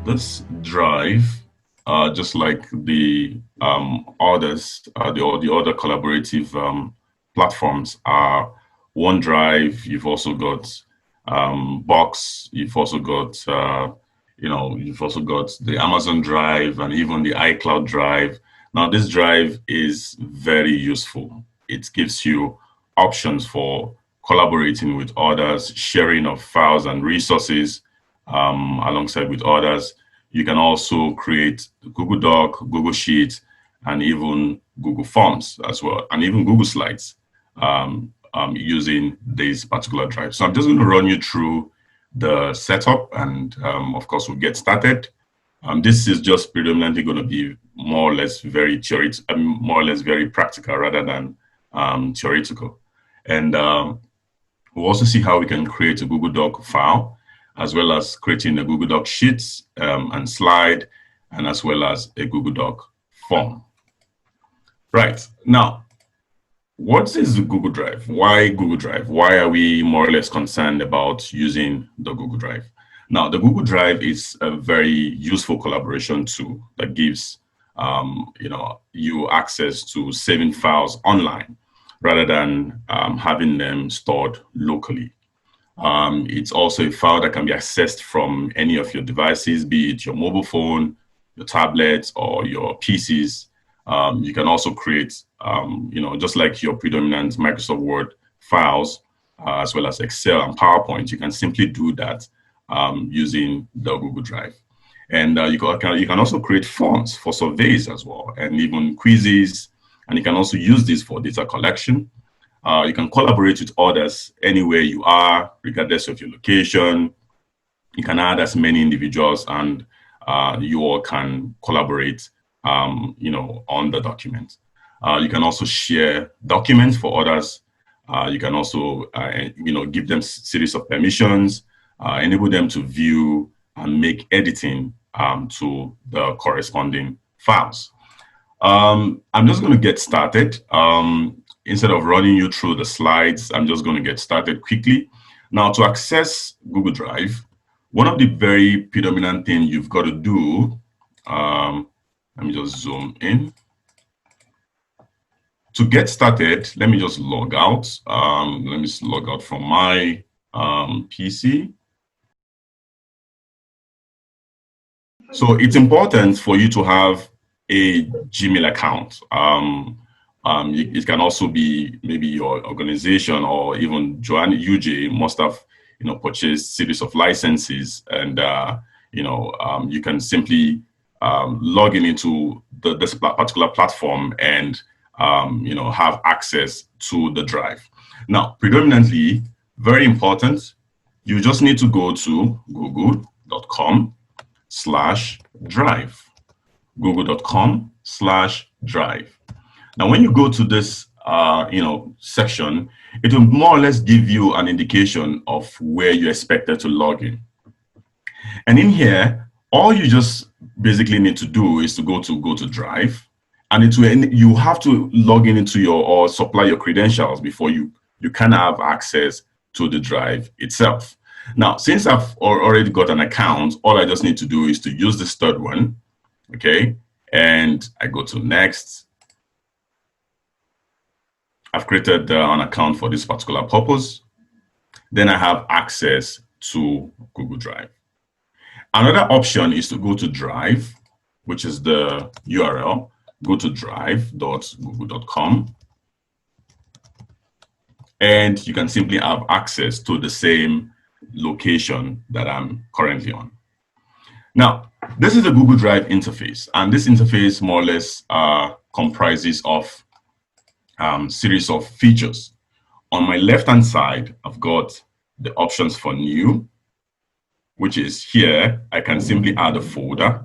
this drive, just like the others, the other collaborative platforms are OneDrive. You've also got Box. You've also got you've also got the Amazon Drive and even the iCloud Drive. Now, this drive is very useful. It gives you options for collaborating with others, sharing of files and resources alongside with others. You can also create Google Doc, Google Sheets, and even Google Forms as well, and even Google Slides using this particular drive. So I'm just going to run you through the setup, and of course, we'll get started. This is just predominantly going to be more or less very theoretical, more or less very practical rather than theoretical. And we'll also see how we can create a Google Doc file, as well as creating a Google Doc Sheets and slide, and as well as a Google Doc form. Right, now, what is the Google Drive? Why Google Drive? Why are we more or less concerned about using the Google Drive? Now, the Google Drive is a very useful collaboration tool that gives you access to saving files online rather than having them stored locally. It's also a file that can be accessed from any of your devices, be it your mobile phone, your tablets, or your PCs. You can also create, just like your predominant Microsoft Word files, as well as Excel and PowerPoint. You can simply do that using the Google Drive. And you can also create forms for surveys as well, and even quizzes. And you can also use this for data collection. You can collaborate with others anywhere you are, regardless of your location. You can add as many individuals, and you all can collaborate, on the document. You can also share documents for others. You can also, give them series of permissions, enable them to view and make editing to the corresponding files. I'm just going to get started. Instead of running you through the slides, I'm just going to get started quickly. Now, to access Google Drive, one of the very predominant things you've got to do, let me just zoom in. To get started, let me just log out. Let me just log out from my PC. So it's important for you to have a Gmail account. It can also be maybe your organization, or even Joanne UJ must have purchased series of licenses, and you can simply log into this particular platform and have access to the drive. Now, predominantly, very important, you just need to go to google.com/drive. google.com/drive. Now, when you go to this, section, it will more or less give you an indication of where you're expected to log in. And in here, all you just basically need to do is to go to Drive, and you have to log in into or supply your credentials before you can have access to the drive itself. Now, since I've already got an account, all I just need to do is to use this third one, okay? And I go to Next. I've created an account for this particular purpose. Then I have access to Google Drive. Another option is to go to Drive, which is the URL. Go to drive.google.com. And you can simply have access to the same location that I'm currently on. Now, this is the Google Drive interface, and this interface more or less comprises of series of features. On my left-hand side, I've got the options for new, which is here. I can simply add a folder.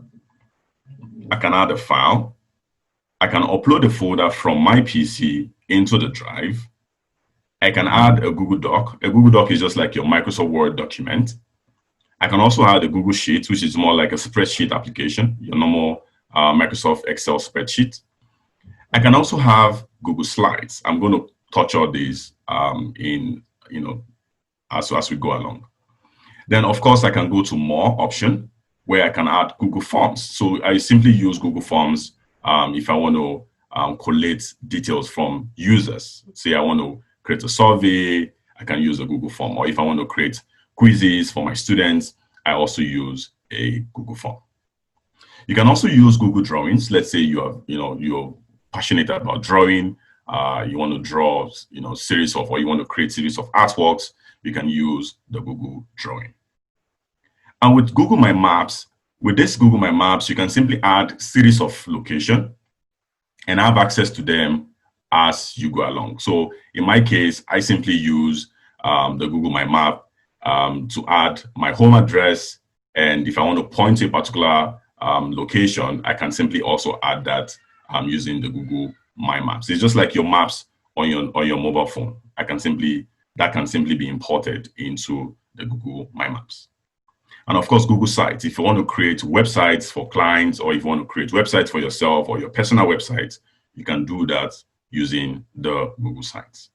I can add a file. I can upload a folder from my PC into the drive. I can add a Google Doc. A Google Doc is just like your Microsoft Word document. I can also add a Google Sheet, which is more like a spreadsheet application, your normal Microsoft Excel spreadsheet. I can also have Google Slides. I'm going to touch all these as we go along. Then, of course, I can go to more option. where I can add Google Forms. So I simply use Google Forms if I want to collate details from users. Say I want to create a survey, I can use a Google Form. Or if I want to create quizzes for my students, I also use a Google Form. You can also use Google Drawings. Let's say you're passionate about drawing. You want to draw, series of, or you want to create series of artworks. You can use the Google Drawing. And with Google My Maps, with this Google My Maps, you can simply add series of location and have access to them as you go along. So in my case, I simply use the Google My Map to add my home address. And if I want to point to a particular location, I can simply also add that using the Google My Maps. It's just like your maps on your mobile phone. That can simply be imported into the Google My Maps. And of course, Google Sites. If you want to create websites for clients, or if you want to create websites for yourself or your personal websites, you can do that using the Google Sites.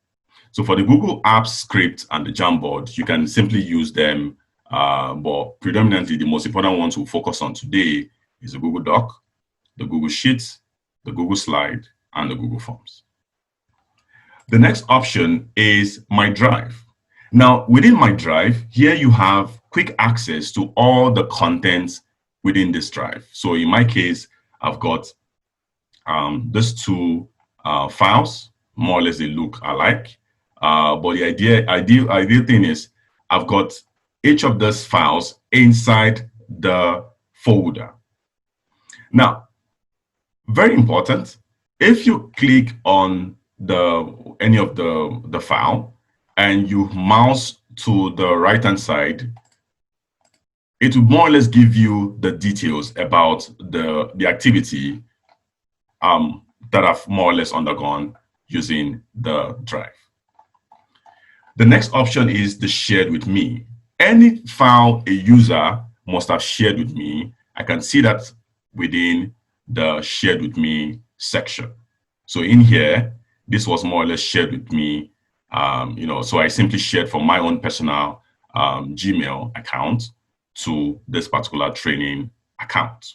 So for the Google Apps script and the Jamboard, you can simply use them, but predominantly the most important ones we'll focus on today is the Google Doc, the Google Sheets, the Google Slide, and the Google Forms. The next option is My Drive. Now, within My Drive, here you have quick access to all the contents within this drive. So in my case, I've got these two files. More or less they look alike. But the ideal thing is I've got each of those files inside the folder. Now, very important, if you click on any of the file and you mouse to the right hand side, it will more or less give you the details about the activity that I've more or less undergone using the drive. The next option is the shared with me. Any file a user must have shared with me, I can see that within the shared with me section. So in here, this was more or less shared with me. So I simply shared from my own personal Gmail account to this particular training account.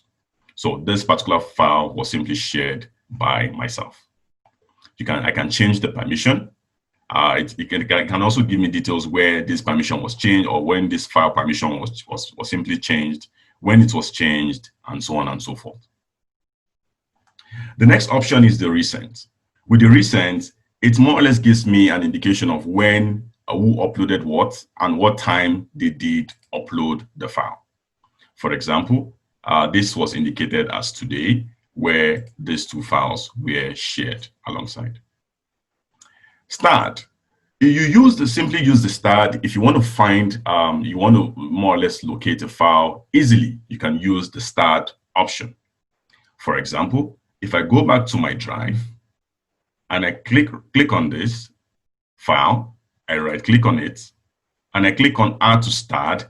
So this particular file was simply shared by myself. I can change the permission. It can also give me details where this permission was changed, or when this file permission was simply changed, when it was changed, and so on and so forth. The next option is the recent. With the recent, it more or less gives me an indication of when, who uploaded what, and what time they did upload the file. For example, this was indicated as today, where these two files were shared alongside. Start. You simply use the start. If you want to find, you want to more or less locate a file easily, you can use the start option. For example, if I go back to my drive and I click on this file, I right click on it and I click on add to start.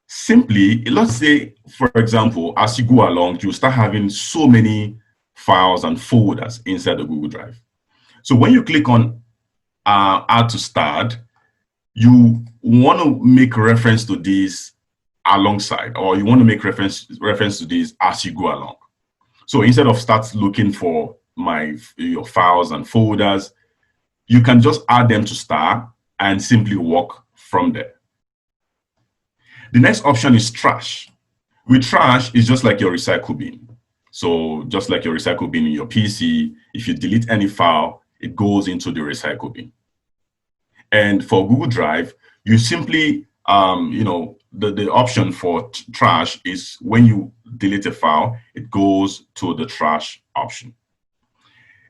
Simply, let's say, for example, as you go along, you start having so many files and folders inside the Google Drive. So when you click on add to start, you want to make reference to these alongside, or you want to make reference to these as you go along. So instead of start looking for your files and folders, you can just add them to start and simply walk from there. The next option is trash. With trash, it's just like your recycle bin. So just like your recycle bin in your PC, if you delete any file, it goes into the recycle bin. And for Google Drive, you simply, the option for trash is when you delete a file, it goes to the trash option.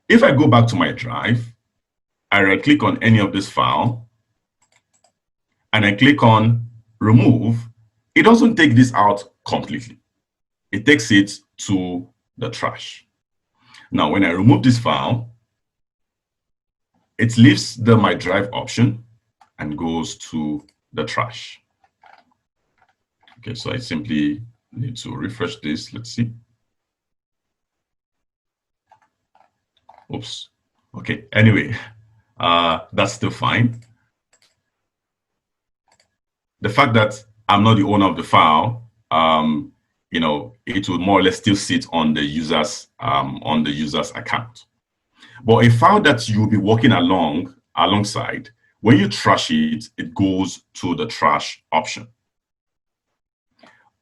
If I go back to my drive, I right click on any of this file and I click on remove, it doesn't take this out completely. It takes it to the trash. Now, when I remove this file, it leaves the My Drive option and goes to the trash. Okay, so I simply need to refresh this. Let's see. Oops. Okay, anyway, that's still fine. The fact that I'm not the owner of the file it will more or less still sit on the user's account. But a file that you'll be working alongside, when you trash it, it goes to the trash option.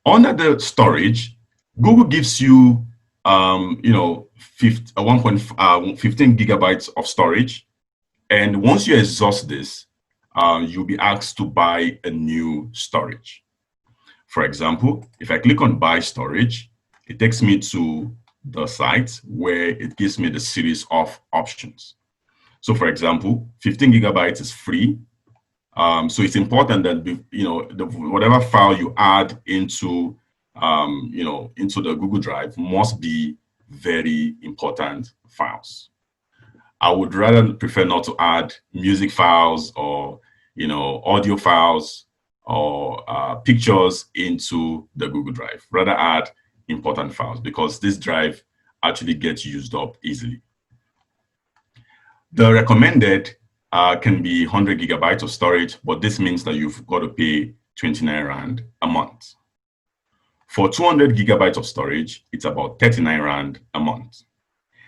Under the storage, Google gives you 15 gigabytes of storage, and once you exhaust this, you'll be asked to buy a new storage. For example, if I click on buy storage, it takes me to the site where it gives me the series of options. So for example, 15 gigabytes is free. So it's important that whatever file you add into into the Google Drive must be very important files. I would rather prefer not to add music files or audio files or pictures into the Google Drive. Rather add important files, because this drive actually gets used up easily. The recommended can be 100 gigabytes of storage, but this means that you've got to pay 29 Rand a month. For 200 gigabytes of storage, it's about 39 Rand a month.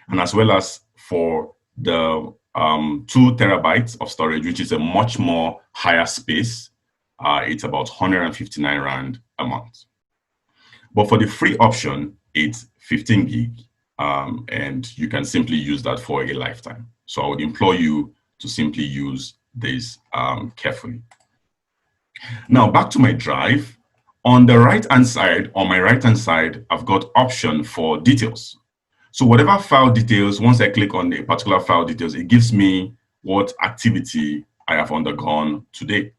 And as well as for the 2 terabytes of storage, which is a much more higher space, it's about 159 Rand a month. But for the free option, it's 15 gig, and you can simply use that for a lifetime. So I would implore you to simply use this carefully. Now back to my drive. On the right-hand side, I've got option for details. So whatever file details, once I click on a particular file details, it gives me what activity I have undergone today,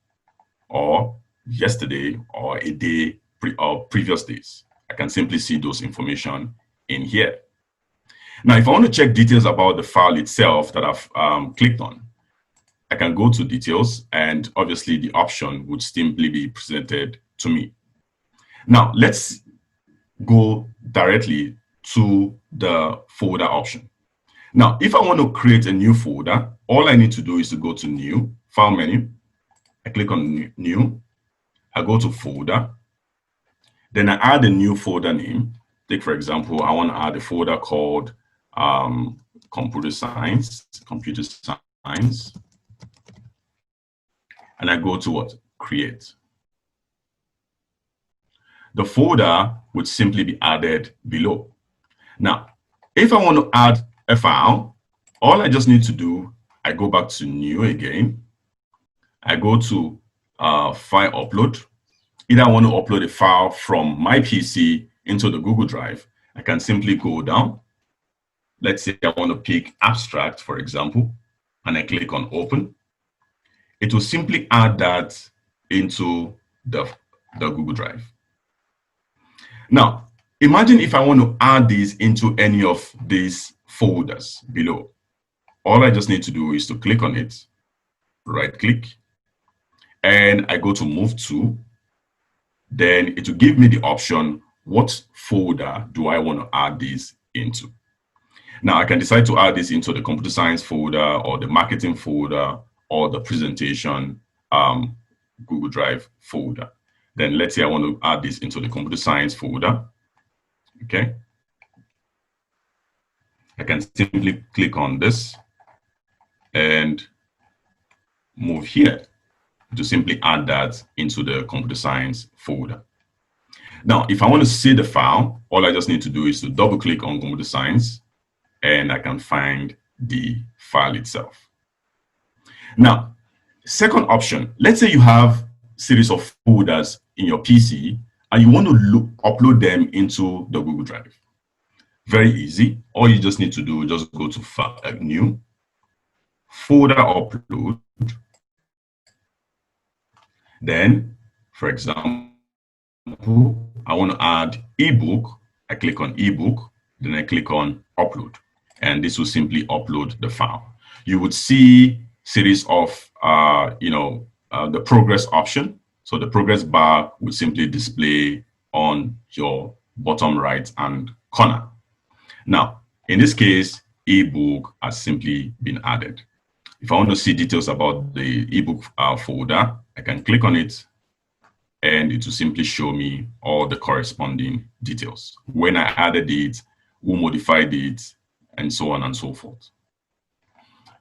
or yesterday, or a day or previous days. I can simply see those information in here. Now, if I want to check details about the file itself that I've clicked on, I can go to details, and obviously the option would simply be presented to me. Now, let's go directly to the folder option. Now, if I want to create a new folder, all I need to do is to go to New, File menu. I click on New. I go to Folder. Then I add a new folder name. Take, for example, I want to add a folder called Computer Science. And I go to what? Create. The folder would simply be added below. Now, if I want to add a file, all I just need to do, I go back to New again. I go to File Upload. Either I want to upload a file from my PC into the Google Drive, I can simply go down. Let's say I want to pick abstract, for example, and I click on Open. It will simply add that into the Google Drive. Now, imagine if I want to add these into any of these folders below. All I just need to do is to click on it, right click, and I go to Move To. Then it will give me the option, what folder do I want to add these into? Now I can decide to add this into the computer science folder, or the marketing folder, or the presentation Google Drive folder. Then let's say I want to add this into the computer science folder. Okay. I can simply click on this and move here to simply add that into the computer science folder. Now, if I want to see the file, all I just need to do is to double click on computer science, and I can find the file itself. Now, second option, let's say you have series of folders in your PC and you want to upload them into the Google Drive. Very easy. All you just need to do, just go to File, New, Folder Upload. Then, for example, I want to add ebook. I click on ebook, then I click on upload, and this will simply upload the file. You would see series of the progress option. So the progress bar would simply display on your bottom right hand corner. Now, in this case, ebook has simply been added. If I want to see details about the ebook folder, I can click on it, and it will simply show me all the corresponding details. When I added it, who modified it, and so on and so forth.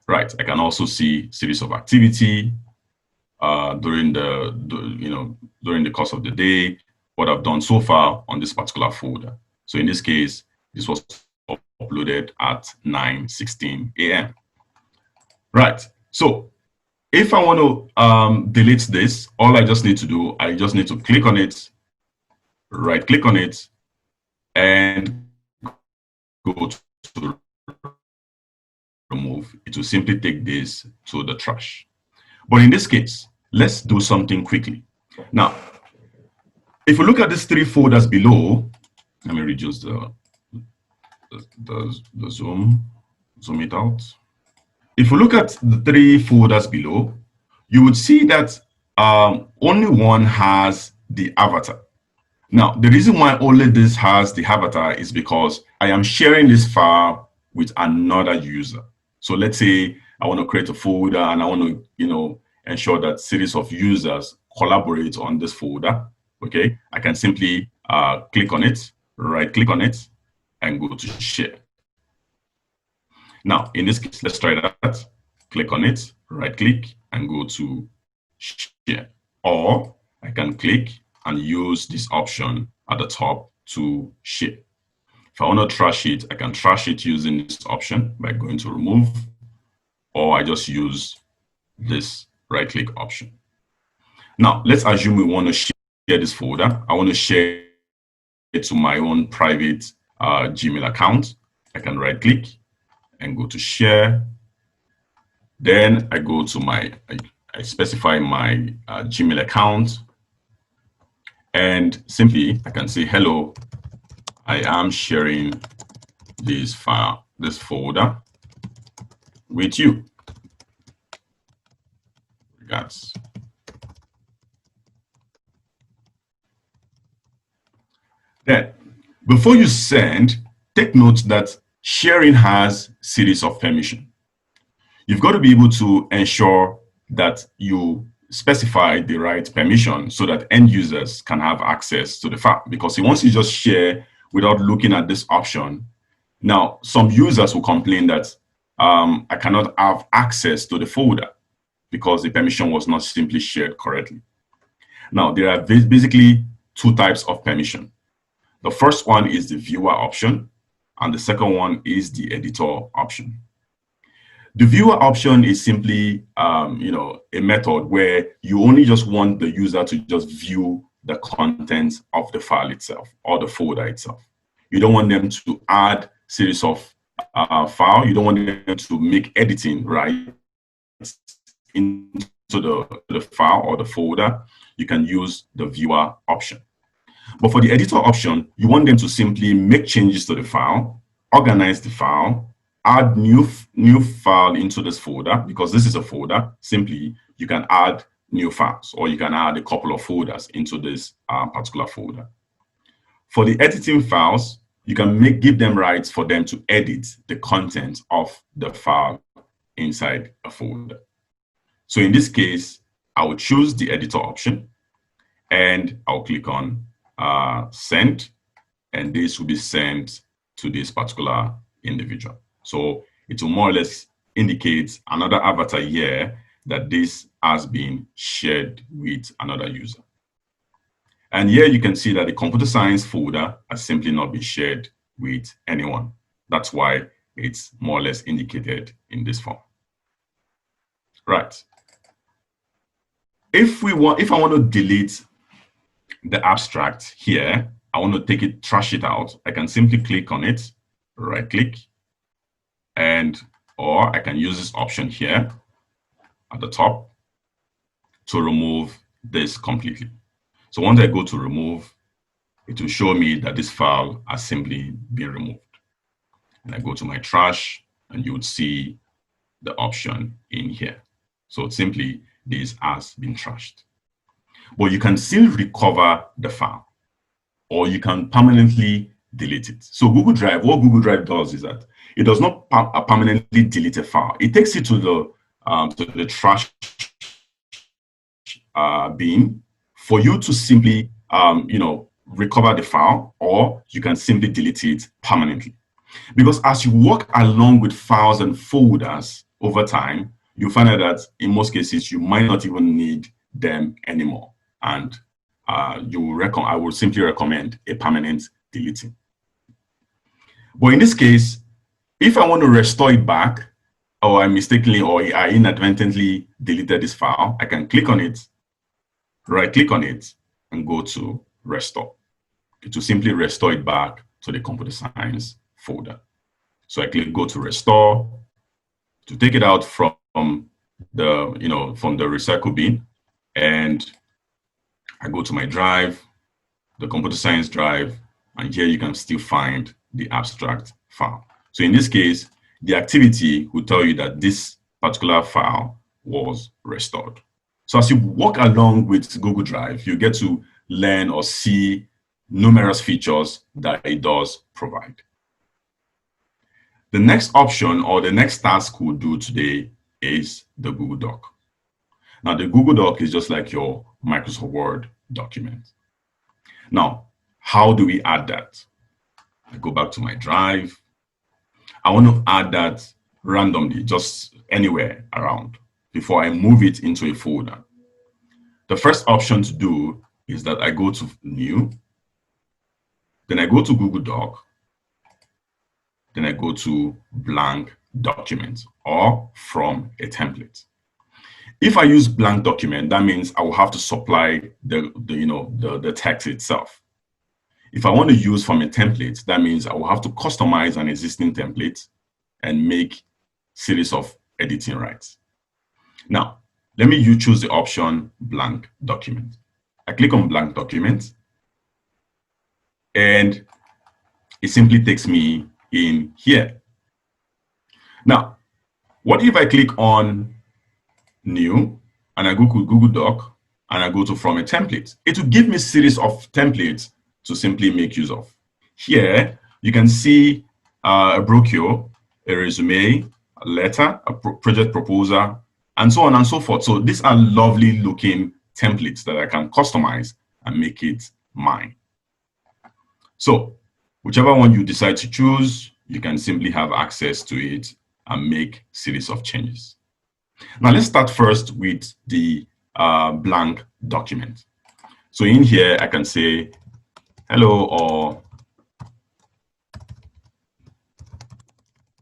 Right, I can also see series of activity during the course of the day, what I've done so far on this particular folder. So in this case, this was uploaded at 9:16 a.m. Right, so if I want to delete this, all I just need to do, I just need to click on it, right click on it, and go to remove. It will simply take this to the trash. But in this case, let's do something quickly. Now, if you look at these three folders below, let me reduce the zoom it out. If you look at the three folders below, you would see that only one has the avatar. Now, the reason why only this has the avatar is because I am sharing this file with another user. So let's say I want to create a folder and I want to, ensure that series of users collaborate on this folder. Okay, I can simply click on it, right click on it, and go to share. Now, in this case, let's try that. Click on it, right click, and go to share. Or I can click and use this option at the top to share. If I want to trash it, I can trash it using this option by going to remove, or I just use this right click option. Now, let's assume we want to share this folder. I want to share it to my own private Gmail account. I can right click and go to share. Then I go to I specify my Gmail account, and simply I can say, hello, I am sharing this file, this folder with you. Regards. Then, before you send, take note that sharing has series of permission. You've got to be able to ensure that you specify the right permission so that end users can have access to the file. Because once you just share without looking at this option, now some users will complain that I cannot have access to the folder because the permission was not simply shared correctly. Now, there are basically two types of permission. The first one is the viewer option, and the second one is the editor option. The viewer option is simply, a method where you only just want the user to just view the content of the file itself or the folder itself. You don't want them to add series of file. You don't want them to make editing right into the file or the folder. You can use the viewer option. But for the editor option, you want them to simply make changes to the file, organize the file, add new file into this folder. Because this is a folder, simply you can add new files, or you can add a couple of folders into this particular folder. For the editing files, you can give them rights for them to edit the content of the file inside a folder. So in this case, I will choose the editor option, and I'll click on send, and this will be sent to this particular individual. So it will more or less indicate another avatar here that this has been shared with another user. And here you can see that the computer science folder has simply not been shared with anyone. That's why it's more or less indicated in this form. Right. If I want to delete the abstract here, I want to take it, trash it out, I can simply click on it, right click, or I can use this option here at the top to remove this completely. So once I go to remove, it will show me that this file has simply been removed. And I go to my trash, and you would see the option in here. So simply, this has been trashed. But you can still recover the file, or you can permanently delete it. So Google Drive, what Google Drive does is that it does not permanently delete a file. It takes it to the trash bin for you to simply, recover the file, or you can simply delete it permanently. Because as you work along with files and folders over time, you find out that in most cases, you might not even need them anymore. And I would simply recommend a permanent deleting. But in this case, if I want to restore it back, or I mistakenly or I inadvertently deleted this file, I can click on it, right-click on it, and go to restore. It will simply restore it back to the computer science folder. So I click go to restore to take it out from the from the recycle bin, and I go to my drive, the computer science drive, and here you can still find the abstract file. So in this case, the activity will tell you that this particular file was restored. So as you walk along with Google Drive, you get to learn or see numerous features that it does provide. The next option or the next task we'll do today is the Google Doc. Now, the Google Doc is just like your Microsoft Word document. Now, how do we add that? I go back to my drive. I want to add that randomly, just anywhere around, before I move it into a folder. The first option to do is that I go to New, then I go to Google Doc, then I go to Blank Document or From a Template. If I use blank document, that means I will have to supply the text itself. If I want to use from a template, that means I will have to customize an existing template and make series of editing rights. Now, let me choose the option blank document. I click on blank document, and it simply takes me in here. Now, what if I click on New, and I go to Google Doc, and I go to From a Template? It will give me a series of templates to simply make use of. Here, you can see a brochure, a resume, a letter, a project proposal, and so on and so forth. So these are lovely looking templates that I can customize and make it mine. So whichever one you decide to choose, you can simply have access to it and make series of changes. Now let's start first with the blank document. So in here, I can say, hello, or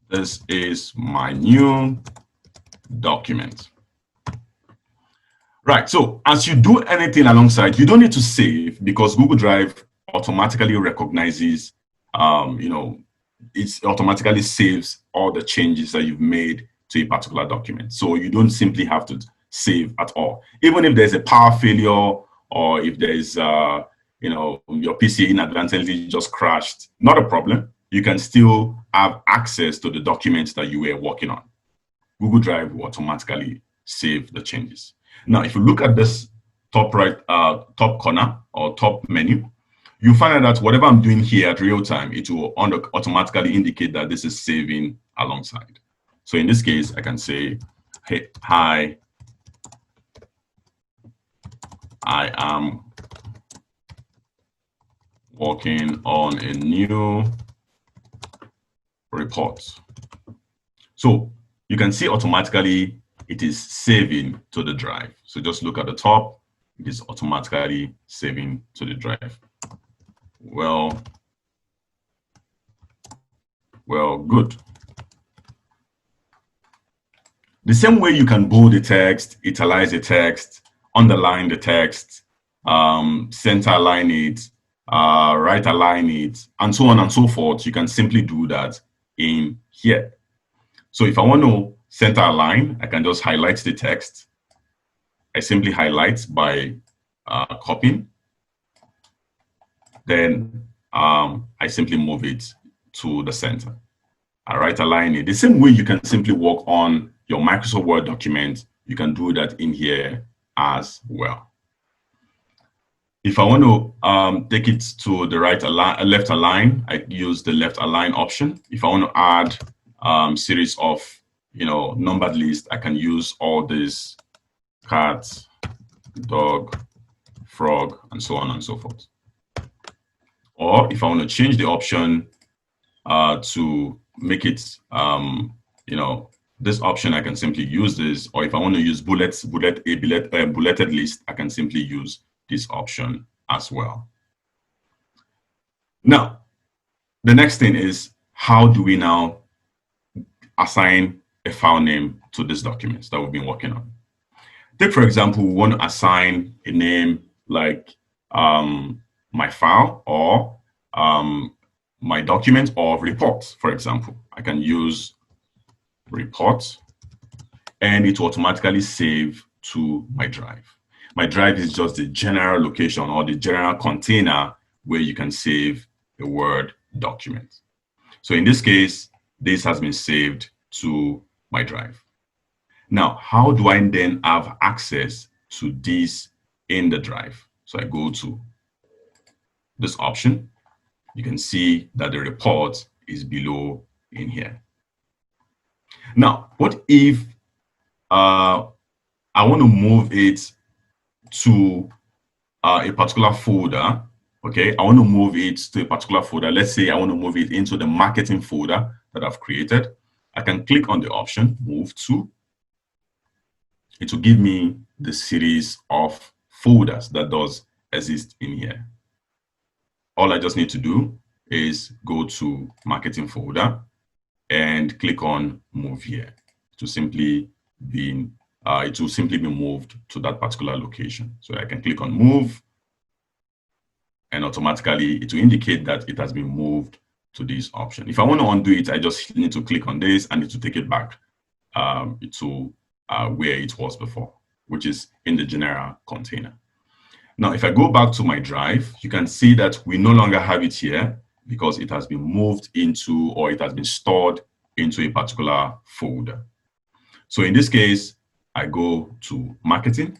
this is my new document. Right, so as you do anything alongside, you don't need to save, because Google Drive automatically recognizes, it automatically saves all the changes that you've made to a particular document. So you don't simply have to save at all. Even if there's a power failure, or if there's, your PC inadvertently just crashed, not a problem. You can still have access to the documents that you were working on. Google Drive will automatically save the changes. Now, if you look at this top right, top corner or top menu, you find out that whatever I'm doing here at real time, it will automatically indicate that this is saving alongside. So in this case, I can say, hey, hi, I am working on a new report. So you can see automatically it is saving to the drive. So just look at the top, it is automatically saving to the drive. Well, good. The same way you can bold the text, italize the text, underline the text, center align it, right align it, and so on and so forth. You can simply do that in here. So if I want to center align, I can just highlight the text. I simply highlight by copying. Then I simply move it to the center. I right align it. The same way you can simply work on your Microsoft Word document, you can do that in here as well. If I want to take it to the left align, I use the left align option. If I want to add series of numbered list, I can use all these: cat, dog, frog, and so on and so forth. Or if I want to change the option to make it, this option, I can simply use this. Or if I want to use bulleted list, I can simply use this option as well. Now, the next thing is, how do we now assign a file name to this document that we've been working on? Take, for example, we want to assign a name like my file, or my document, or report, for example. I can use report, and it will automatically save to my drive. My drive is just the general location or the general container where you can save a Word document. So in this case, this has been saved to my drive. Now, how do I then have access to this in the drive? So I go to this option. You can see that the report is below in here. Now, what if I want to move it to a particular folder? Okay, I want to move it to a particular folder. Let's say I want to move it into the marketing folder that I've created. I can click on the option, move to. It will give me the series of folders that does exist in here. All I just need to do is go to marketing folder and click on move here to simply be, it will simply be moved to that particular location. So I can click on move, and automatically it will indicate that it has been moved to this option. If I want to undo it, I just need to click on this and it will take it back to where it was before, which is in the general container. Now, if I go back to my drive, you can see that we no longer have it here because it has been moved into, or it has been stored into a particular folder. So in this case, I go to marketing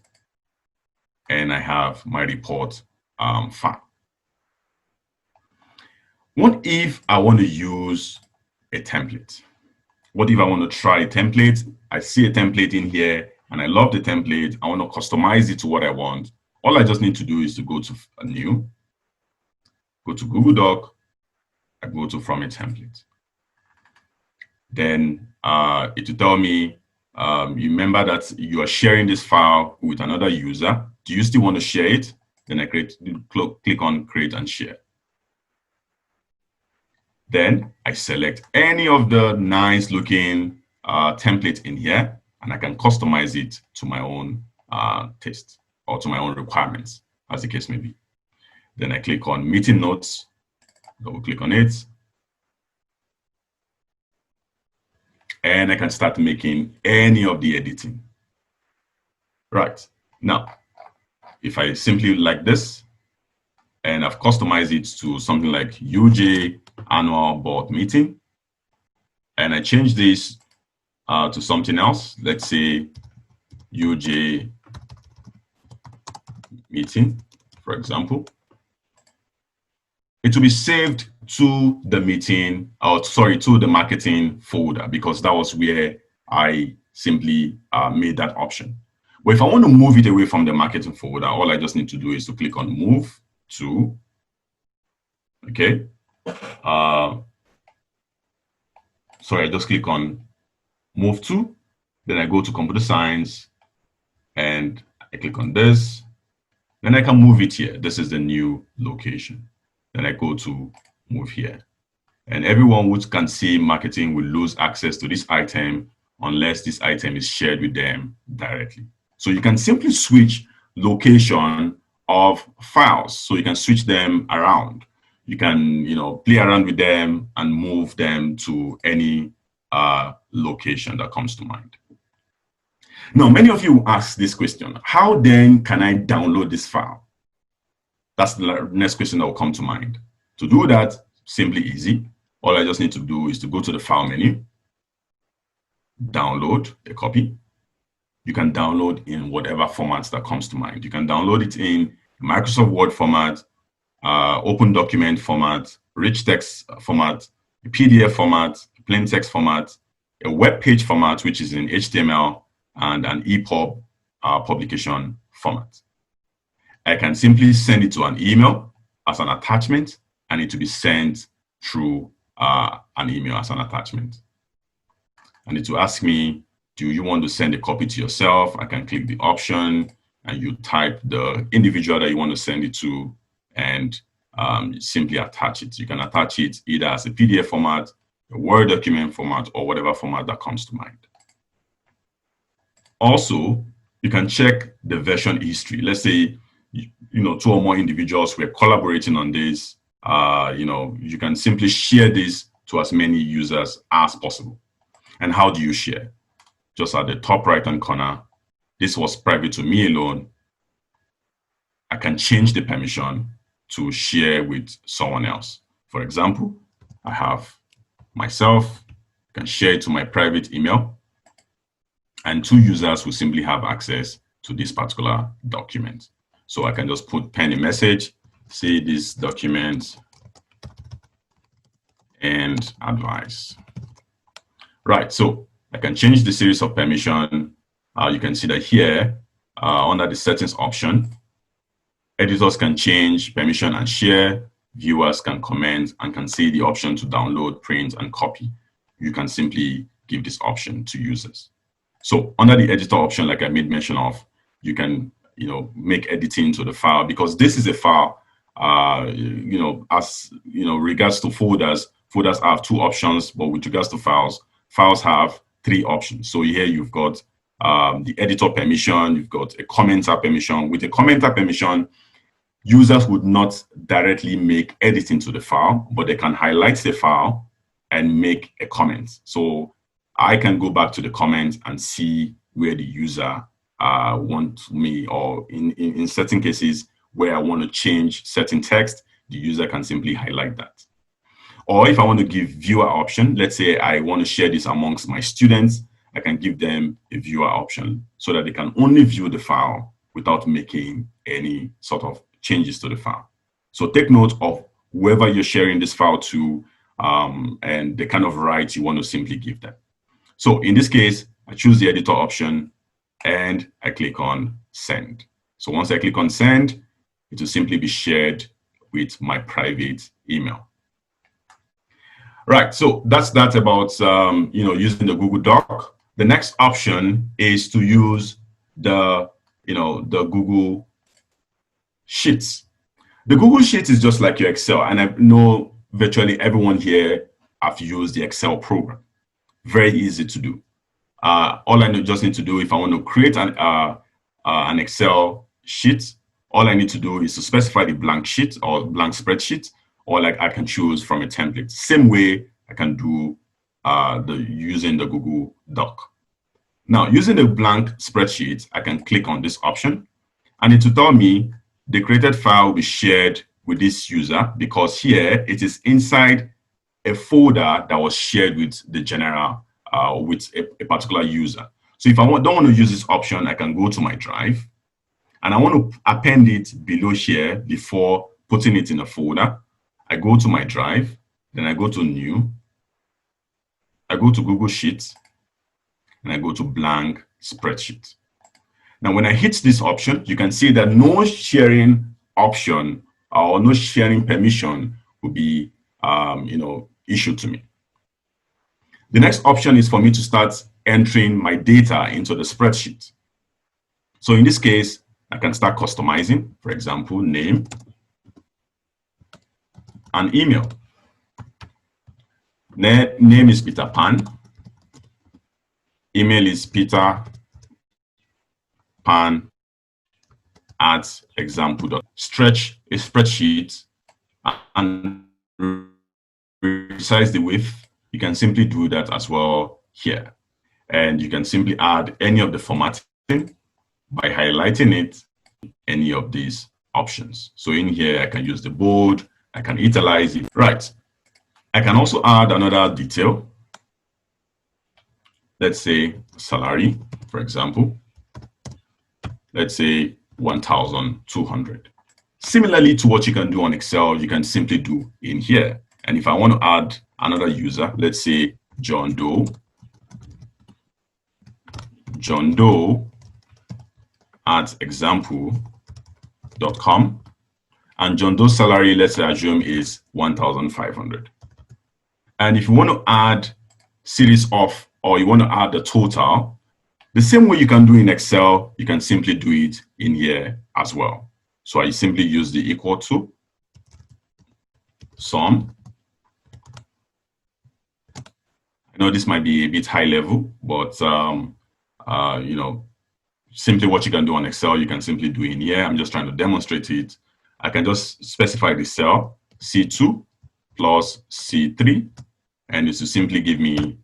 and I have my report file. What if I want to use a template? What if I want to try a template? I see a template in here and I love the template. I want to customize it to what I want. All I just need to do is to go to a new, go to Google Doc, I go to from a template. Then it will tell me, you remember that you are sharing this file with another user. Do you still want to share it? Then I click on create and share. Then I select any of the nice looking templates in here, and I can customize it to my own taste or to my own requirements, as the case may be. Then I click on meeting notes, double click on it, and I can start making any of the editing. Right, now, if I simply like this, and I've customized it to something like UJ annual board meeting, and I change this to something else, let's say UJ meeting, for example, it will be saved to the meeting, or sorry, to the marketing folder, because that was where I simply made that option. But if I want to move it away from the marketing folder, all I just need to do is to click on move to, okay. Sorry, I just click on move to, then I go to computer science and I click on this. Then I can move it here. This is the new location. Then I go to move here. And everyone who can see marketing will lose access to this item unless this item is shared with them directly. So you can simply switch location of files. So you can switch them around. You can, play around with them and move them to any location that comes to mind. Now, many of you ask this question: how then can I download this file? That's the next question that will come to mind. To do that, simply easy. All I just need to do is to go to the file menu, download a copy. You can download in whatever formats that comes to mind. You can download it in Microsoft Word format, open document format, rich text format, a PDF format, a plain text format, a web page format, which is in HTML, and an EPUB publication format. I can simply send it to an email as an attachment, and it will be sent through an email as an attachment. And it will ask me, do you want to send a copy to yourself? I can click the option, and you type the individual that you want to send it to, and simply attach it. You can attach it either as a PDF format, a Word document format, or whatever format that comes to mind. Also, you can check the version history. Let's say, two or more individuals were collaborating on this. You can simply share this to as many users as possible. And how do you share? Just at the top right-hand corner, this was private to me alone. I can change the permission to share with someone else. For example, I have myself, I can share it to my private email, and 2 users will simply have access to this particular document. So I can just pen a message, say this document and advice. Right, so I can change the series of permission. You can see that here, under the settings option, editors can change permission and share, viewers can comment, and can see the option to download, print, and copy. You can simply give this option to users. So under the editor option, like I made mention of, you can make editing to the file, because this is a file, regards to folders have 2 options, but with regards to files have 3 options. So here you've got the editor permission, you've got a commenter permission. With a commenter permission, users would not directly make editing to the file, but they can highlight the file and make a comment. So I can go back to the comment and see where the user wants me, or in certain cases where I want to change certain text, the user can simply highlight that. Or if I want to give viewer option, let's say I want to share this amongst my students, I can give them a viewer option so that they can only view the file without making any sort of changes to the file. So take note of whoever you're sharing this file to and the kind of rights you want to simply give them. So in this case, I choose the editor option and I click on send. So once I click on send, it will simply be shared with my private email. Right, so that's about using the Google Doc. The next option is to use the Google Sheets. The Google Sheets is just like your Excel, and I know virtually everyone here have used the Excel program. Very easy to do. All I just need to do, if I want to create an Excel sheet, all I need to do is to specify the blank sheet or blank spreadsheet, or like I can choose from a template. Same way I can do using the Google Doc. Now, using the blank spreadsheet, I can click on this option, and it will tell me the created file will be shared with this user, because here it is inside a folder that was shared with the general, with a particular user. So if I don't want to use this option, I can go to my drive, and I want to append it below here before putting it in a folder. I go to my drive, then I go to new, I go to Google Sheets, and I go to blank spreadsheet. Now, when I hit this option, you can see that no sharing option or no sharing permission will be issued to me. The next option is for me to start entering my data into the spreadsheet. So in this case, I can start customizing, for example, name and email. Name is Peter Pan. Email is Peter Pan at example. Stretch a spreadsheet and resize the width. You can simply do that as well here. And you can simply add any of the formatting by highlighting it, any of these options. So in here, I can use the bold, I can italize it. Right. I can also add another detail. Let's say salary, for example. Let's say 1,200. Similarly to what you can do on Excel, you can simply do in here. And if I want to add another user, let's say John Doe. John Doe at example John.com. And John Doe's salary, let's assume, is 1,500. And if you want to add series of, or you want to add the total, the same way you can do in Excel, you can simply do it in here as well. So I simply use the equal to sum. I know this might be a bit high level, but you know, simply what you can do on Excel, you can simply do in here. I'm just trying to demonstrate it. I can just specify the cell C2 plus C3, and it's to simply give me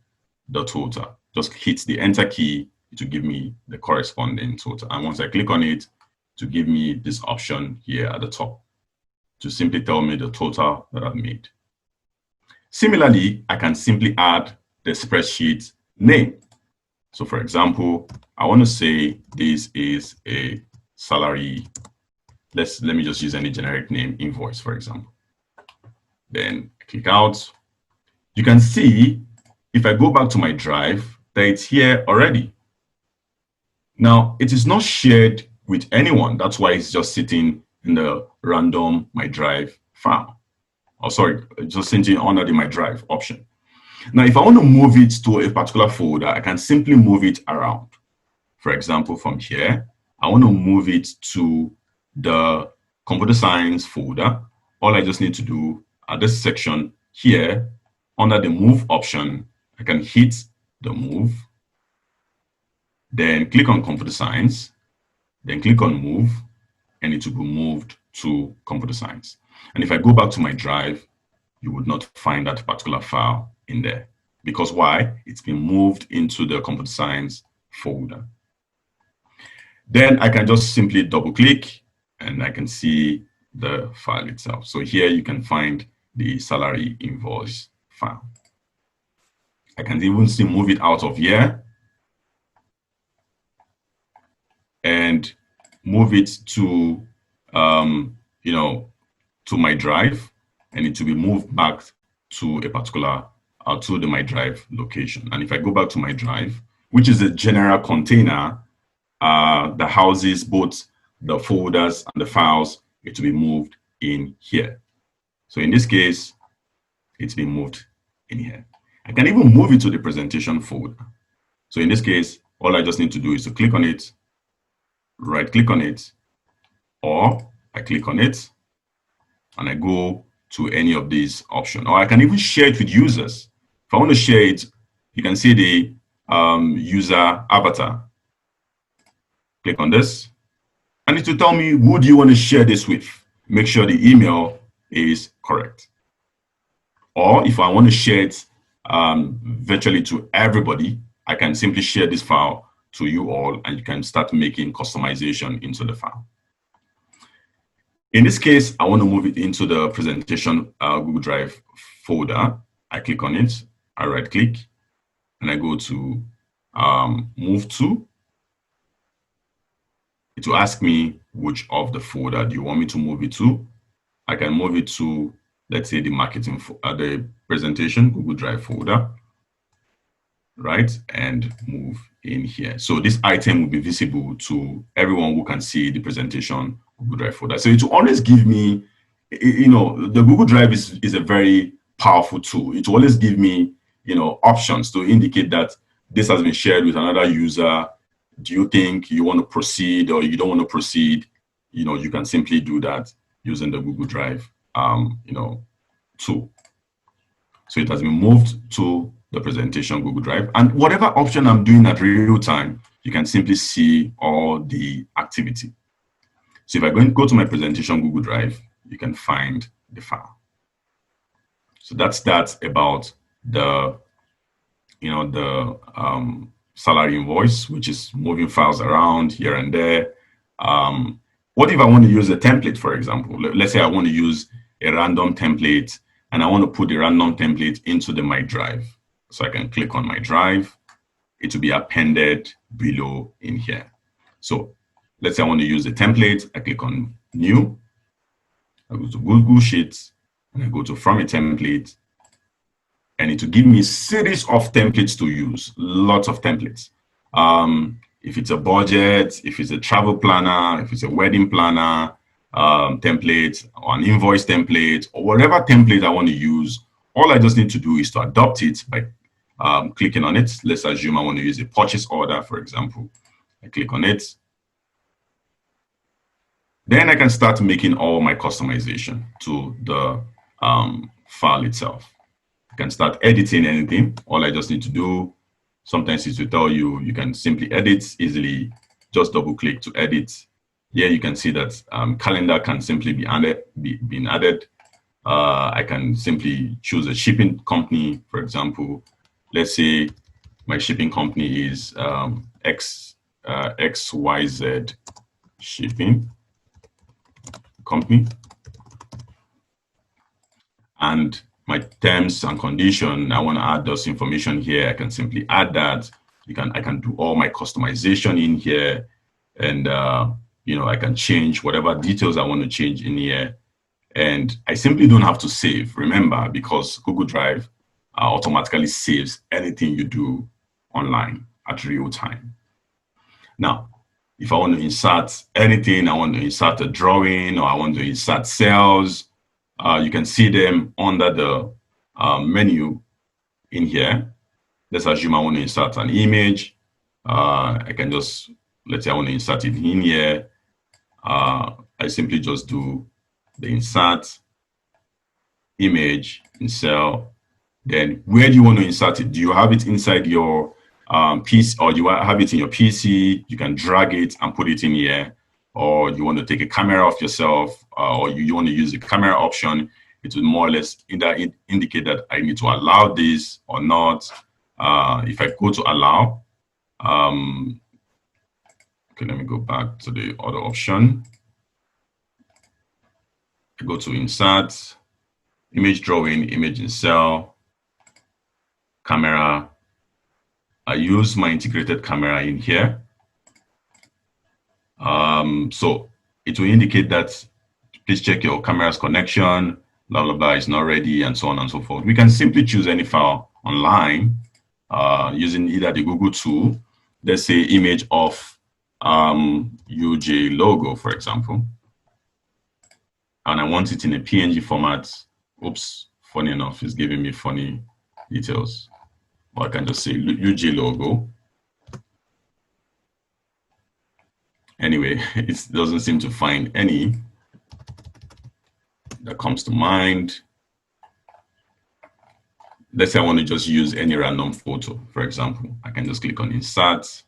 the total. Just hit the enter key to give me the corresponding total. And once I click on it, to give me this option here at the top to simply tell me the total that I've made. Similarly, I can simply add the spreadsheet name. So for example, I want to say this is a salary. Let me just use any generic name, invoice, for example. Then click out. You can see if I go back to my drive that it's here already. Now, it is not shared with anyone. That's why it's just sitting in the random my drive file. Oh, sorry, just sitting under the my drive option. Now, if I want to move it to a particular folder, I can simply move it around. For example, from here, I want to move it to the computer science folder. All I just need to do at this section here, under the move option, I can hit the move, then click on computer science, then click on move, and it will be moved to computer science. And if I go back to my drive, you would not find that particular file in there. Because why? It's been moved into the computer science folder. Then I can just simply double click and I can see the file itself. So here you can find the salary invoice file. I can even still move it out of here and move it to, you know, to my drive, and it will be moved back to a particular, to the my drive location. And if I go back to my drive, which is a general container that houses both the folders and the files, it will be moved in here. So in this case, it's been moved in here. I can even move it to the presentation folder. So in this case, all I just need to do is to click on it, right click on it, or I click on it and I go to any of these options. Or I can even share it with users. If I want to share it, you can see the user avatar. Click on this, and it will tell me who do you want to share this with. Make sure the email is correct. Or if I want to share it virtually to everybody, I can simply share this file to you all, and you can start making customization into the file. In this case, I want to move it into the presentation Google Drive folder. I click on it, I right click, and I go to move to. It will ask me which of the folder do you want me to move it to. I can move it to, let's say, the marketing, the presentation Google Drive folder, right? And move in here. So this item will be visible to everyone who can see the presentation Google Drive folder. So it will always give me, you know, the Google Drive is a very powerful tool. It will always give me, you know, options to indicate that this has been shared with another user. Do you think you want to proceed or you don't want to proceed? You know, you can simply do that using the Google Drive, you know, tool. So it has been moved to the presentation Google Drive, and whatever option I'm doing at real time, you can simply see all the activity. So if I go to my presentation Google Drive, you can find the file. So that's that about the, you know, the salary invoice, which is moving files around here and there. What if I want to use a template, for example? Let's say I want to use a random template and I want to put the random template into the My Drive. So I can click on My Drive. It will be appended below in here. So let's say I want to use a template. I click on New. I go to Google Sheets and I go to From a Template. And it will give me a series of templates to use, lots of templates. If it's a budget, if it's a travel planner, if it's a wedding planner, template or an invoice template or whatever template I want to use. All I just need to do is to adopt it by clicking on it. Let's assume I want to use a purchase order, for example. I click on it. Then I can start making all my customization to the file itself. I can start editing anything. All I just need to do sometimes is to tell you, you can simply edit easily. Just double click to edit. Here you can see that calendar can simply be added. I can simply choose a shipping company, for example. Let's say my shipping company is XYZ shipping company, and my terms and condition, I want to add those information here. I can simply add that. I can do all my customization in here, and I can change whatever details I want to change in here. And I simply don't have to save, remember, because Google Drive automatically saves anything you do online at real time. Now, if I want to insert anything, I want to insert a drawing, or I want to insert cells, you can see them under the menu in here. Let's assume I want to insert an image. I can just, let's say I want to insert it in here. I simply just do the insert image in cell. Then where do you want to insert it? Do you have it inside your PC, or you have it in your PC? You can drag it and put it in here. Or you want to take a camera of yourself, or you want to use the camera option. It will more or less indicate that I need to allow this or not. If I go to allow, okay, let me go back to the other option. I go to insert, image drawing, image in cell, camera. I use my integrated camera in here. So it will indicate that please check your camera's connection, blah, blah, blah, is not ready, and so on and so forth. We can simply choose any file online using either the Google tool, let's say image of UJ logo, for example. And I want it in a PNG format. Oops, funny enough, it's giving me funny details. Or I can just say UJ logo. Anyway, it doesn't seem to find any that comes to mind. Let's say I want to just use any random photo, for example. I can just click on insert.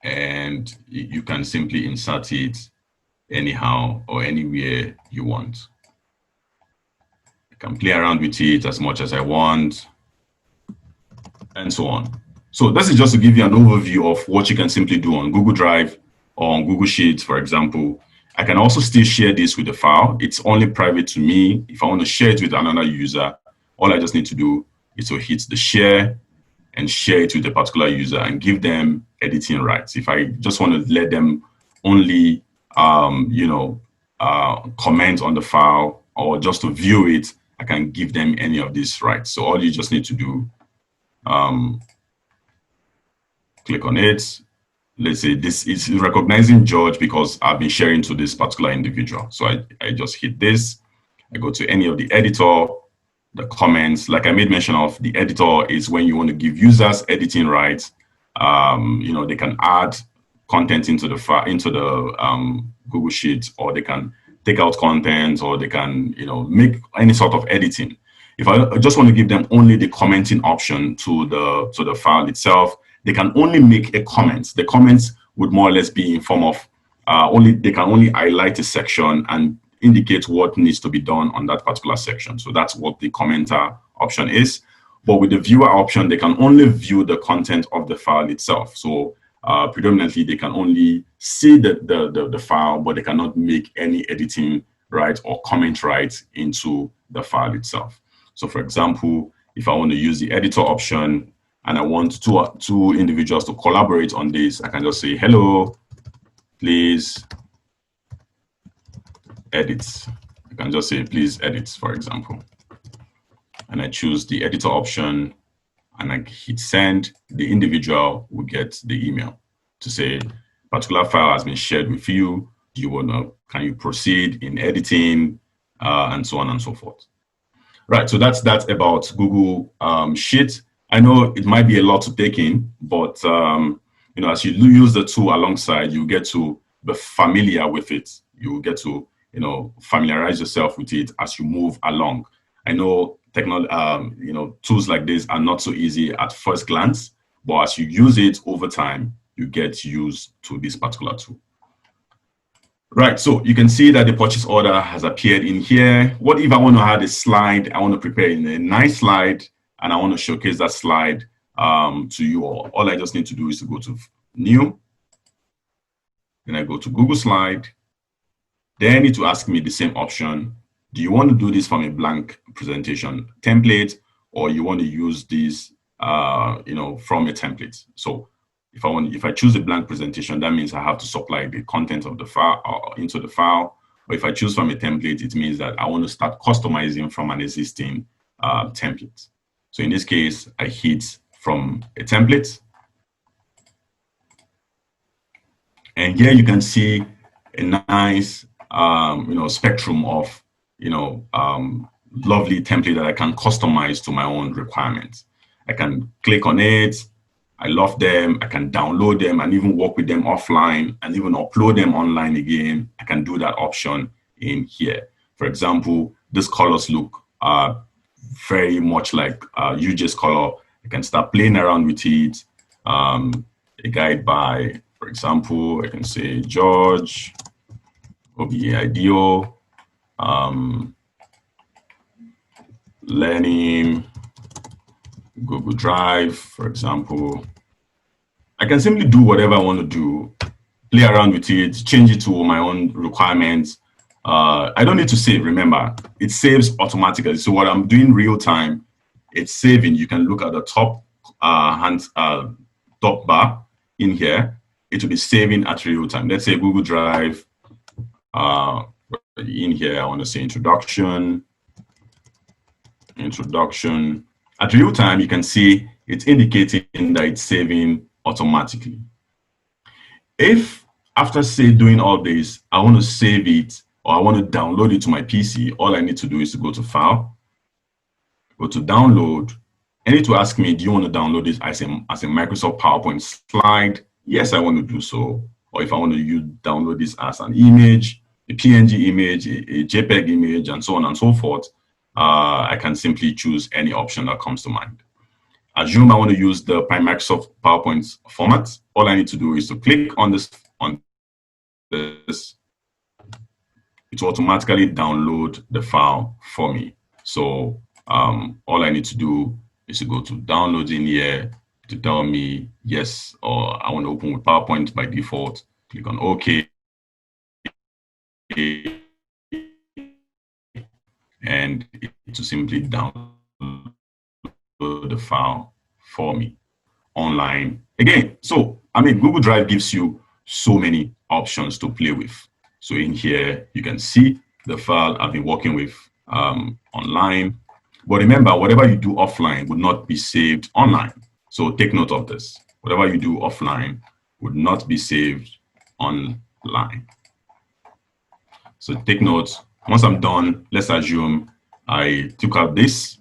And you can simply insert it anyhow or anywhere you want. I can play around with it as much as I want, and so on. So this is just to give you an overview of what you can simply do on Google Drive or on Google Sheets, for example. I can also still share this with the file. It's only private to me. If I want to share it with another user, all I just need to do is to hit the share and share it with a particular user and give them editing rights. If I just want to let them only, comment on the file or just to view it, I can give them any of these rights. So all you just need to do, click on it. Let's say this is recognizing George because I've been sharing to this particular individual. So I just hit this. I go to any of the editor, the comments. Like I made mention of, the editor is when you want to give users editing rights. They can add content into the file, into the Google Sheet, or they can take out content, or they can make any sort of editing. If I just want to give them only the commenting option to the file itself, they can only make a comment. The comments would more or less be in form of they can only highlight a section and indicate what needs to be done on that particular section. So that's what the commenter option is. But with the viewer option, they can only view the content of the file itself. So predominantly, they can only see the file, but they cannot make any editing right or comment right into the file itself. So for example, if I want to use the editor option and I want two individuals to collaborate on this, I can just say, hello, please edit. I can just say, please edit, for example. And I choose the editor option and I hit send. The individual will get the email to say, particular file has been shared with you. Do you want to, can you proceed in editing, and so on and so forth. Right, so that's about Google Sheet. I know it might be a lot to take in, but you know, as you use the tool alongside, you get to be familiar with it. You get to, you know, familiarize yourself with it as you move along. I know you know, tools like this are not so easy at first glance, but as you use it over time, you get used to this particular tool. Right, so you can see that the purchase order has appeared in here. What if I want to add a slide? I want to prepare in a nice slide, and I want to showcase that slide to you all. All I just need to do is to go to New, then I go to Google Slide. Then it will ask me the same option. Do you want to do this from a blank presentation template, or you want to use this, you know, from a template? So if I choose a blank presentation, that means I have to supply the content of the file into the file. But if I choose from a template, it means that I want to start customizing from an existing template. So in this case, I hit from a template. And here you can see a nice, you know, spectrum of, you know, lovely template that I can customize to my own requirements. I can click on it. I love them. I can download them and even work with them offline and even upload them online again. I can do that option in here. For example, these colors look very much like UJ's color. I can start playing around with it. A guide by, for example, I can say George Obaido, learning Google Drive, for example. I can simply do whatever I want to do, play around with it, change it to my own requirements. I don't need to save, remember, it saves automatically. So what I'm doing real time, it's saving. You can look at the top top bar in here. It will be saving at real time. Let's say Google Drive. In here, I want to say introduction. At real time, you can see it's indicating that it's saving automatically. If after say doing all this, I want to save it or I want to download it to my PC, all I need to do is to go to File, go to Download, and it will ask me, do you want to download this as a Microsoft PowerPoint slide? Yes, I want to do so. Or if I want to download this as an image, a PNG image, a JPEG image, and so on and so forth, I can simply choose any option that comes to mind. Assume I want to use the Microsoft PowerPoint format. All I need to do is to click on this. It will automatically download the file for me. So all I need to do is to go to download in here to tell me yes, or I want to open with PowerPoint by default. Click on OK. And it will simply download the file for me online again. So I mean, Google Drive gives you so many options to play with. So in here you can see the file I've been working with online. But remember, whatever you do offline would not be saved online. So take note of this. Whatever you do offline would not be saved online. So take note. Once I'm done, let's assume I took out this.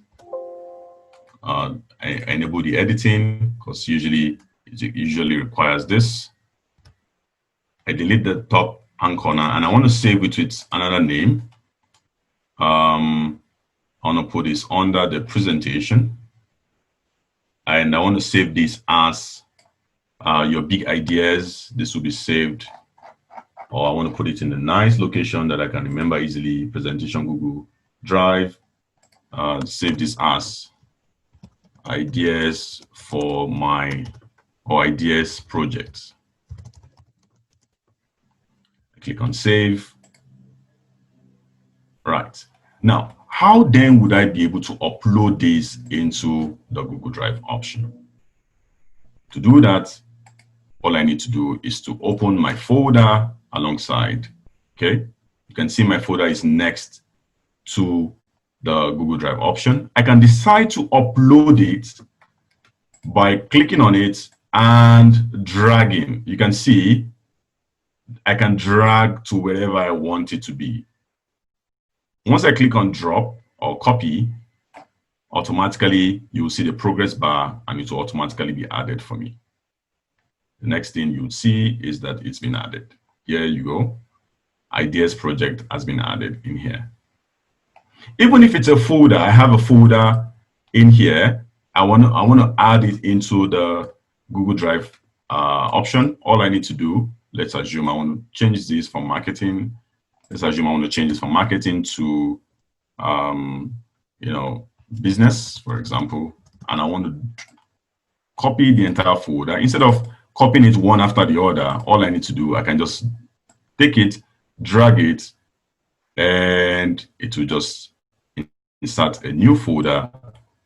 I enable the editing because it usually requires this. I delete the top hand corner and I want to save it with another name. I want to put this under the presentation. And I want to save this as your big ideas. This will be saved. Or I want to put it in a nice location that I can remember easily. Presentation Google Drive. Save this as ideas for ideas projects. Click on save. Right. Now, how then would I be able to upload this into the Google Drive option? To do that, all I need to do is to open my folder alongside. Okay, you can see my folder is next to the Google Drive option. I can decide to upload it by clicking on it and dragging. You can see I can drag to wherever I want it to be. Once I click on drop or copy, automatically you will see the progress bar and it will automatically be added for me. The next thing you would see is that it's been added. Here you go. Ideas project has been added in here. Even if it's a folder, I have a folder in here. I want to add it into the Google Drive option. All I need to do, let's assume I want to change this from marketing. Let's assume I want to change this from marketing to business, for example, and I want to copy the entire folder. Instead of copying it one after the other, all I need to do, I can just take it, drag it, and it will just insert a new folder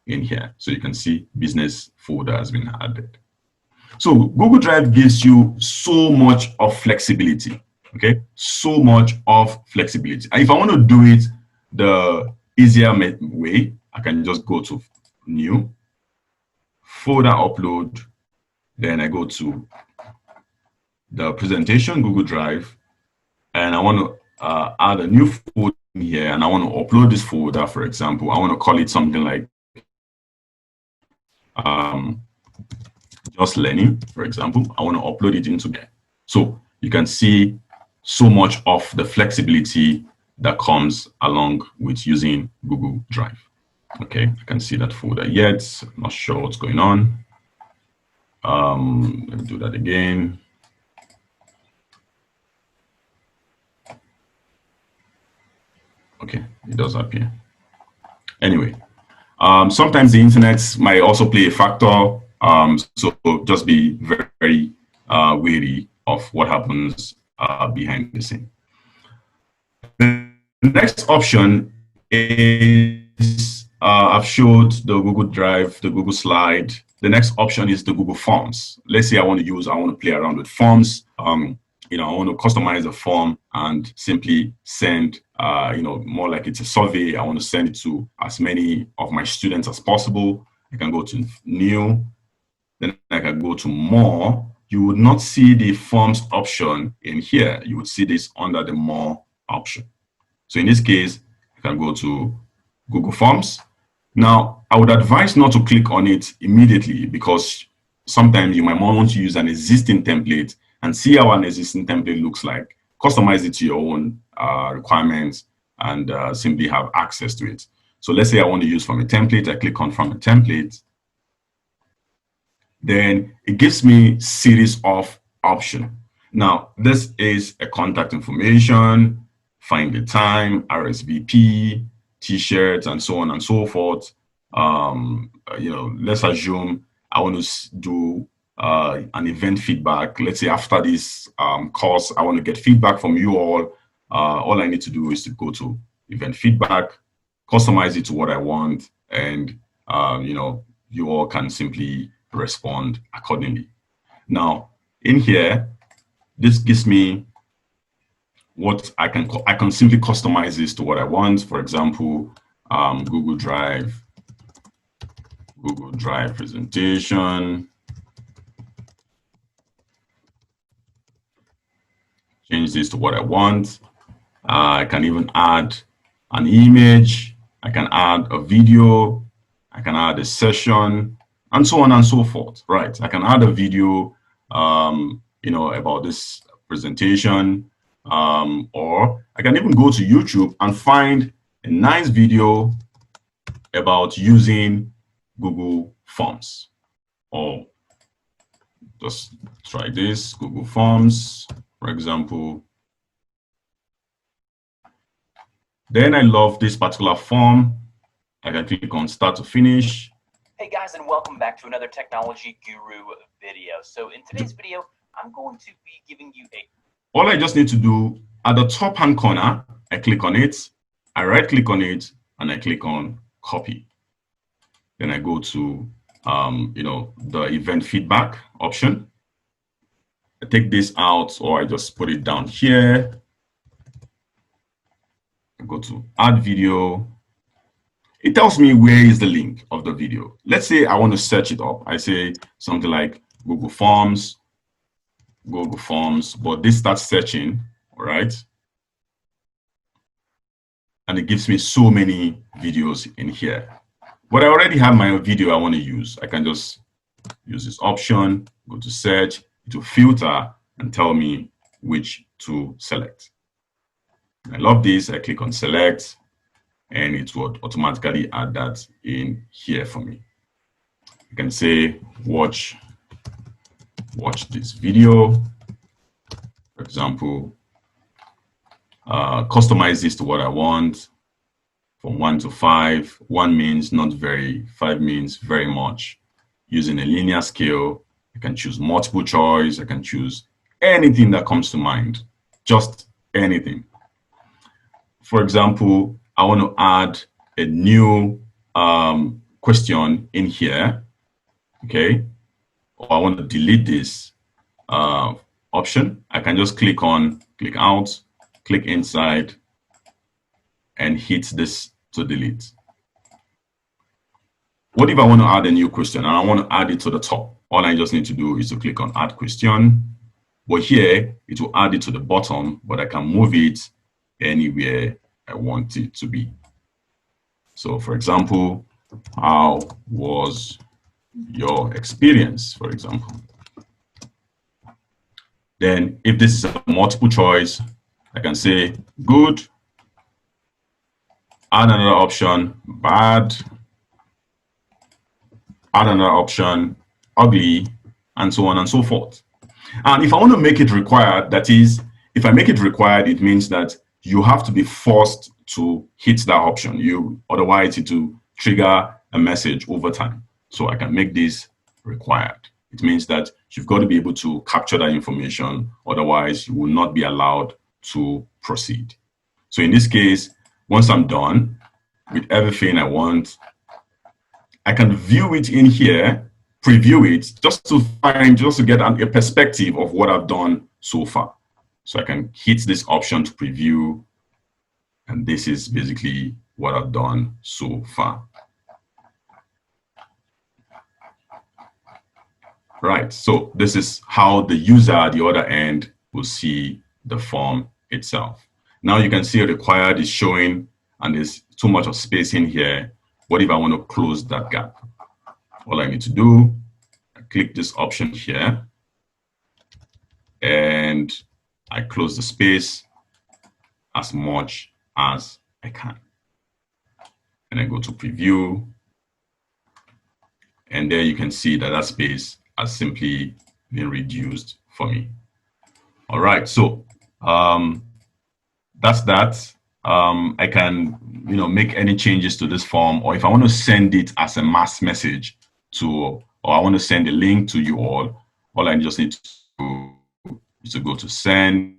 in here. So you can see business folder has been added. So Google Drive gives you so much of flexibility, okay? So much of flexibility. And if I want to do it the easier way, I can just go to new, folder upload, then I go to the presentation, Google Drive, and I want to add a new folder in here, and I want to upload this folder, for example. I want to call it something like just learning, for example. I want to upload it into there. So you can see so much of the flexibility that comes along with using Google Drive. Okay, I can see that folder yet. I'm not sure what's going on. Let me do that again. Okay, it does appear. Anyway, sometimes the internet might also play a factor. So just be very, very wary of what happens behind the scene. The next option is I've showed the Google Drive, the Google Slide. The next option is the Google Forms. Let's say I want to play around with forms. I want to customize a form and simply send, more like it's a survey. I want to send it to as many of my students as possible. I can go to new, then I can go to more. You would not see the forms option in here. You would see this under the more option. So in this case, I can go to Google Forms. Now, I would advise not to click on it immediately because sometimes you might want to use an existing template and see how an existing template looks like. Customize it to your own requirements and simply have access to it. So let's say I want to use from a template. I click on from a template. Then it gives me series of options. Now, this is a contact information, find the time, RSVP, T-shirts, and so on and so forth. Let's assume I want to do an event feedback. Let's say after this course, I want to get feedback from you all. All I need to do is to go to event feedback, customize it to what I want, and you all can simply respond accordingly. Now, in here, this gives me what I can simply customize this to what I want. For example, Google Drive presentation. Change this to what I want. I can even add an image. I can add a video. I can add a session, and so on and so forth. Right? I can add a video, about this presentation, or I can even go to YouTube and find a nice video about using Google Forms. Or just try this, Google Forms, for example. Then I love this particular form. I can click on start to finish. Hey guys, and welcome back to another Technology Guru video. So in today's video, I'm going to be giving you all I just need to do at the top hand corner, I click on it, I right click on it, and I click on copy. Then I go to the event feedback option. I take this out, or I just put it down here. I go to add video. It tells me where is the link of the video. Let's say I want to search it up. I say something like Google Forms Google Forms, but this starts searching, all right? And it gives me so many videos in here. But I already have my video I want to use. I can just use this option, go to search, to filter, and tell me which to select. I love this. I click on select, and it will automatically add that in here for me. You can say watch this video, for example. Customize this to what I want. From 1 to 5, 1 means not very, 5 means very much. Using a linear scale, I can choose multiple choice. I can choose anything that comes to mind, just anything. For example, I want to add a new question in here, okay? Or I want to delete this option. I can just click out, click inside, and hit this to delete. What if I want to add a new question and I want to add it to the top? All I just need to do is to click on add question. But here, it will add it to the bottom, but I can move it anywhere I want it to be. So for example, how was your experience, for example? Then if this is a multiple choice, I can say good, add another option, bad, add another option, ugly, and so on and so forth. And if I want to make it required, that is, if I make it required, it means that you have to be forced to hit that option. Otherwise it will trigger a message over time. So I can make this required. It means that you've got to be able to capture that information. Otherwise, you will not be allowed to proceed. So in this case, once I'm done with everything I want, I can view it in here, preview it, just to get a perspective of what I've done so far. So I can hit this option to preview, and this is basically what I've done so far. Right, so this is how the user at the other end will see the form itself. Now you can see required is showing, and there's too much of space in here. What if I want to close that gap? All I need to do, I click this option here, and I close the space as much as I can. And I go to preview, and there you can see that that space has simply been reduced for me. All right, so that's that. I can, make any changes to this form, or if I want to send it as a mass message or I want to send a link to you all I just need to do is to go to send.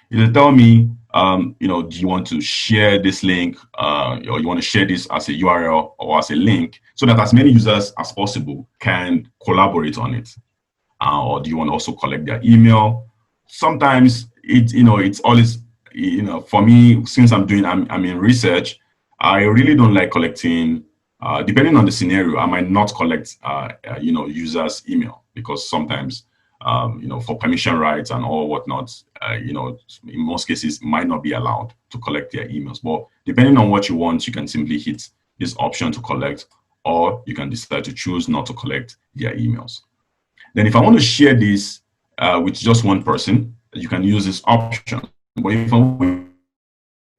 It'll tell me, do you want to share this link, or you want to share this as a URL or as a link, so that as many users as possible can collaborate on it, or do you want to also collect their email? Sometimes it's always, for me, since I'm in research, I really don't like collecting. Depending on the scenario, I might not collect, users' email, because sometimes, for permission rights and all whatnot, in most cases, it might not be allowed to collect their emails. But depending on what you want, you can simply hit this option to collect, or you can decide to choose not to collect their emails. Then if I want to share this with just one person, you can use this option. But if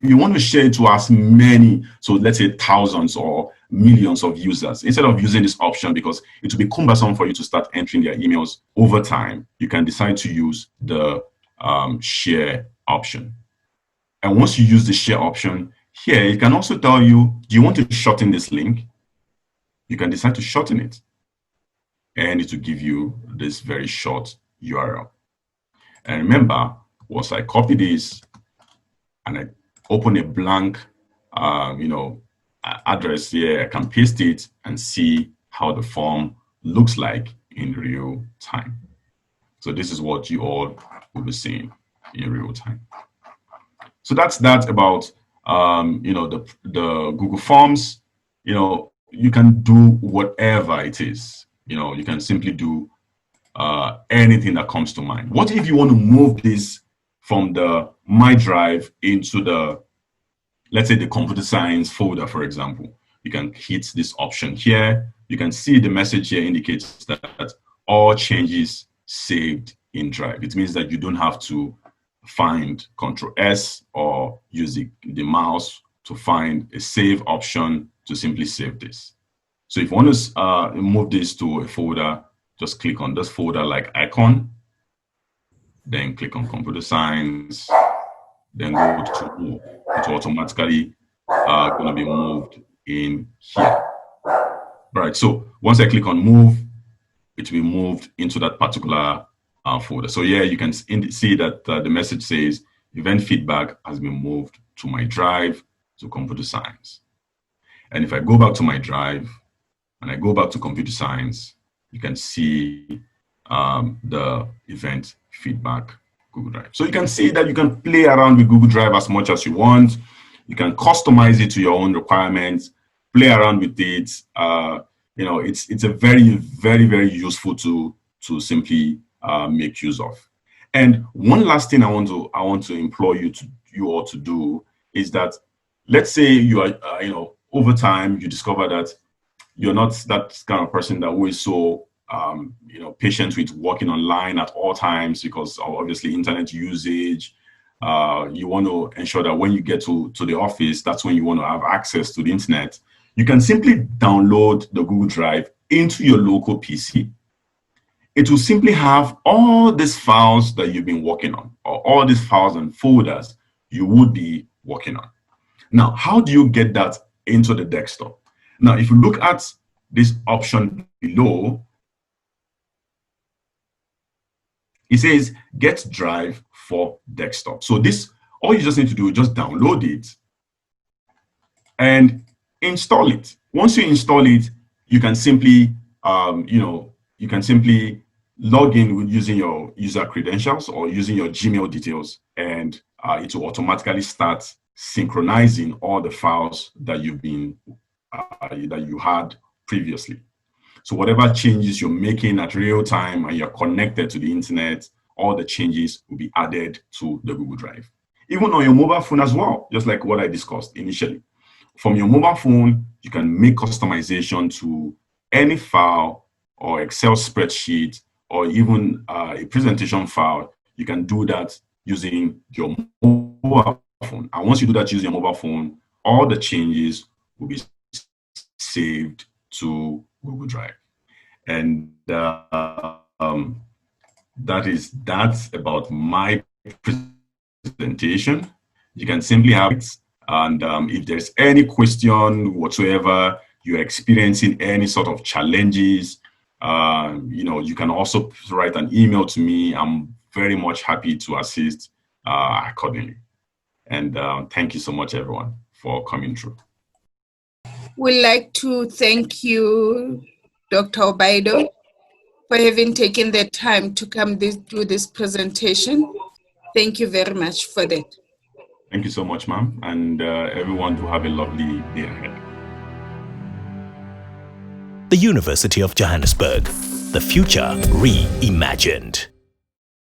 you want to share it to as many, so let's say thousands or millions of users, instead of using this option, because it will be cumbersome for you to start entering their emails over time, you can decide to use the share option. And once you use the share option, here it can also tell you, do you want to shorten this link? You can decide to shorten it, and it will give you this very short URL. And remember, once I copy this and I open a blank address here, I can paste it and see how the form looks like in real time. So this is what you all will be seeing in real time. So that's that about the Google Forms. You can do whatever it is. You can simply do anything that comes to mind. What if you want to move this from the My Drive into the, let's say, the computer science folder, for example? You can hit this option here. You can see the message here indicates that all changes saved in Drive. It means that you don't have to find Control S or use the mouse to find a save option to simply save this. So if you want to move this to a folder, just click on this folder like icon, then click on computer science, then go to move. It's automatically going to be moved in here. Right. So once I click on move, it will be moved into that particular folder. So yeah, you can see that the message says event feedback has been moved to my drive to computer science. And if I go back to my drive and I go back to computer science, you can see the event feedback Google Drive. So you can see that you can play around with Google Drive as much as you want. You can customize it to your own requirements, play around with it. You know, it's a very, very, very useful tool to simply make use of. And one last thing I want to implore you all to do is that, let's say you are you know, over time you discover that you're not that kind of person that always so you know, patient with working online at all times because of obviously internet usage. You want to ensure that when you get to the office, that's when you want to have access to the internet. You can simply download the Google Drive into your local PC. It will simply have all these files that you've been working on, or all these files and folders you would be working on. Now, how do you get that into the desktop? Now, if you look at this option below, it says get drive for desktop. So this, all you just need to do is just download it and install it. Once you install it, you can simply, you know, you can simply log in with using your user credentials or using your Gmail details, and it will automatically start synchronizing all the files that you've been that you had previously. So whatever changes you're making at real time and you're connected to the internet, all the changes will be added to the Google Drive. Even on your mobile phone as well, just like what I discussed initially. From your mobile phone, you can make customization to any file or Excel spreadsheet or even a presentation file. You can do that using your mobile phone. And once you do that using your mobile phone, all the changes will be saved to Google Drive. And that's about my presentation. You can simply have it. And if there's any question whatsoever, you're experiencing any sort of challenges, you know, you can also write an email to me. I'm very much happy to assist accordingly. And thank you so much, everyone, for coming through. We'd like to thank you, Dr. Obaido, for having taken the time to come through this presentation. Thank you very much for that. Thank you so much, ma'am, and everyone do have a lovely day ahead. The University of Johannesburg, the future reimagined.